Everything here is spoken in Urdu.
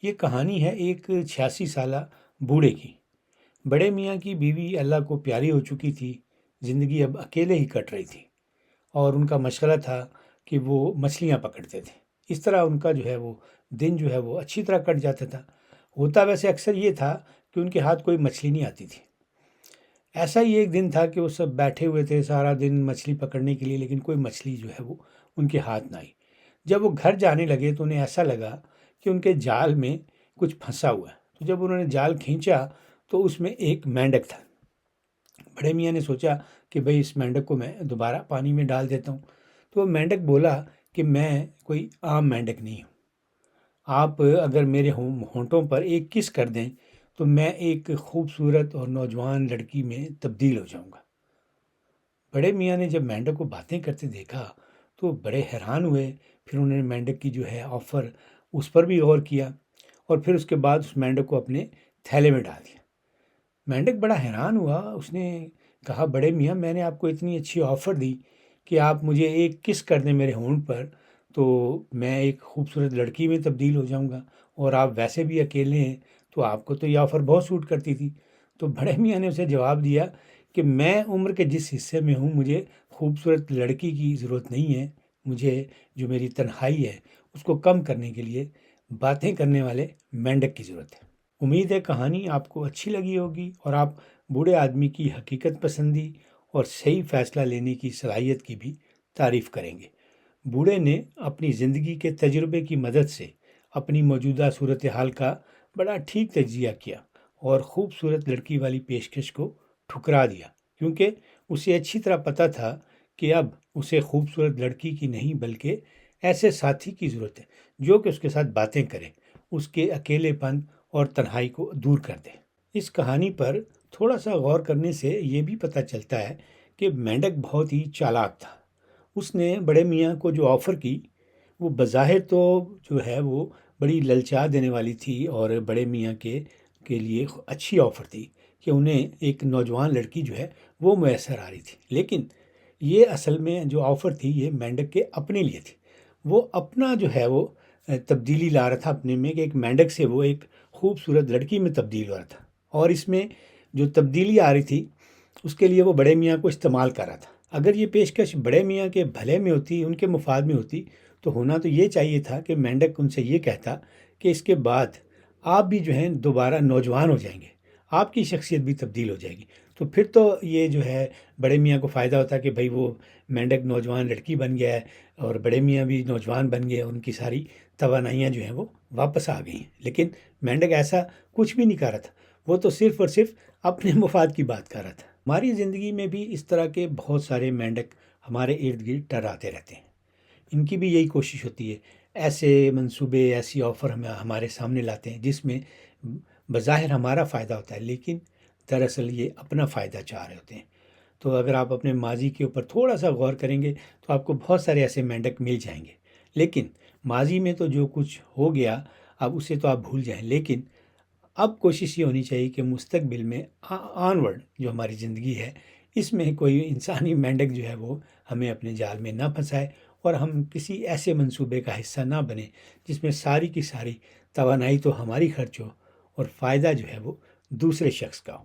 یہ کہانی ہے ایک 86 سالہ بوڑھے کی۔ بڑے میاں کی بیوی اللہ کو پیاری ہو چکی تھی، زندگی اب اکیلے ہی کٹ رہی تھی اور ان کا مشغلہ تھا کہ وہ مچھلیاں پکڑتے تھے۔ اس طرح ان کا وہ دن وہ اچھی طرح کٹ جاتا تھا۔ ہوتا ویسے اکثر یہ تھا کہ ان کے ہاتھ کوئی مچھلی نہیں آتی تھی۔ ایسا ہی ایک دن تھا کہ وہ سب بیٹھے ہوئے تھے سارا دن مچھلی پکڑنے کے لیے، لیکن کوئی مچھلی وہ ان کے ہاتھ نہ آئی۔ جب وہ گھر جانے لگے تو انہیں ایسا لگا کہ ان کے جال میں کچھ پھنسا ہوا ہے۔ تو جب انہوں نے جال کھینچا تو اس میں ایک مینڈک تھا۔ بڑے میاں نے سوچا کہ بھئی اس مینڈک کو میں دوبارہ پانی میں ڈال دیتا ہوں۔ تو وہ مینڈک بولا کہ میں کوئی عام مینڈک نہیں ہوں، آپ اگر میرے ہونٹوں پر ایک کس کر دیں تو میں ایک خوبصورت اور نوجوان لڑکی میں تبدیل ہو جاؤں گا۔ بڑے میاں نے جب مینڈک کو باتیں کرتے دیکھا تو بڑے حیران ہوئے۔ پھر انہوں نے مینڈک کی آفر اس پر بھی غور کیا اور پھر اس کے بعد اس مینڈک کو اپنے تھیلے میں ڈال دیا۔ مینڈک بڑا حیران ہوا، اس نے کہا بڑے میاں میں نے آپ کو اتنی اچھی آفر دی کہ آپ مجھے ایک کس کر دیں میرے ہونٹ پر تو میں ایک خوبصورت لڑکی میں تبدیل ہو جاؤں گا، اور آپ ویسے بھی اکیلے ہیں تو آپ کو تو یہ آفر بہت سوٹ کرتی تھی۔ تو بڑے میاں نے اسے جواب دیا کہ میں عمر کے جس حصے میں ہوں مجھے خوبصورت لڑکی کی ضرورت نہیں ہے، مجھے جو میری تنہائی ہے اس کو کم کرنے کے لیے باتیں کرنے والے مینڈک کی ضرورت ہے۔ امید ہے کہانی آپ کو اچھی لگی ہوگی اور آپ بوڑھے آدمی کی حقیقت پسندی اور صحیح فیصلہ لینے کی صلاحیت کی بھی تعریف کریں گے۔ بوڑھے نے اپنی زندگی کے تجربے کی مدد سے اپنی موجودہ صورتحال کا بڑا ٹھیک تجزیہ کیا اور خوبصورت لڑکی والی پیشکش کو ٹھکرا دیا، کیونکہ اسے اچھی طرح پتہ تھا کہ اب اسے خوبصورت لڑکی کی نہیں بلکہ ایسے ساتھی کی ضرورت ہے جو کہ اس کے ساتھ باتیں کرے، اس کے اکیلے پن اور تنہائی کو دور کر دے۔ اس کہانی پر تھوڑا سا غور کرنے سے یہ بھی پتہ چلتا ہے کہ مینڈک بہت ہی چالاک تھا۔ اس نے بڑے میاں کو جو آفر کی وہ بظاہر تو وہ بڑی للچا دینے والی تھی اور بڑے میاں کے لیے اچھی آفر تھی کہ انہیں ایک نوجوان لڑکی وہ میسر آ رہی تھی، لیکن یہ اصل میں جو آفر تھی یہ مینڈک کے اپنے لیے تھی۔ وہ اپنا وہ تبدیلی لا رہا تھا اپنے میں، کہ ایک مینڈک سے وہ ایک خوبصورت لڑکی میں تبدیل ہو رہا تھا، اور اس میں جو تبدیلی آ رہی تھی اس کے لیے وہ بڑے میاں کو استعمال کر رہا تھا۔ اگر یہ پیشکش بڑے میاں کے بھلے میں ہوتی، ان کے مفاد میں ہوتی، تو ہونا تو یہ چاہیے تھا کہ مینڈک ان سے یہ کہتا کہ اس کے بعد آپ بھی دوبارہ نوجوان ہو جائیں گے، آپ کی شخصیت بھی تبدیل ہو جائے گی۔ تو پھر تو یہ بڑے میاں کو فائدہ ہوتا کہ بھئی وہ مینڈک نوجوان لڑکی بن گیا ہے اور بڑے میاں بھی نوجوان بن گئے، ان کی ساری توانائیاں وہ واپس آ گئی ہیں۔ لیکن مینڈک ایسا کچھ بھی نہیں کر رہا تھا، وہ تو صرف اور صرف اپنے مفاد کی بات کر رہا تھا۔ ہماری زندگی میں بھی اس طرح کے بہت سارے مینڈک ہمارے ارد گرد ٹراتے رہتے ہیں۔ ان کی بھی یہی کوشش ہوتی ہے، ایسے منصوبے ایسی آفر ہمارے سامنے لاتے ہیں جس میں بظاہر ہمارا فائدہ ہوتا ہے، لیکن دراصل یہ اپنا فائدہ چاہ رہے ہوتے ہیں۔ تو اگر آپ اپنے ماضی کے اوپر تھوڑا سا غور کریں گے تو آپ کو بہت سارے ایسے مینڈک مل جائیں گے، لیکن ماضی میں تو جو کچھ ہو گیا اب اسے تو آپ بھول جائیں، لیکن اب کوشش یہ ہونی چاہیے کہ مستقبل میں آن ورڈ جو ہماری زندگی ہے اس میں کوئی انسانی مینڈک وہ ہمیں اپنے جال میں نہ پھنسائے، اور ہم کسی ایسے منصوبے کا حصہ نہ بنیں جس میں ساری کی ساری توانائی تو ہماری خرچ ہو اور فائدہ وہ دوسرے شخص کا ہو۔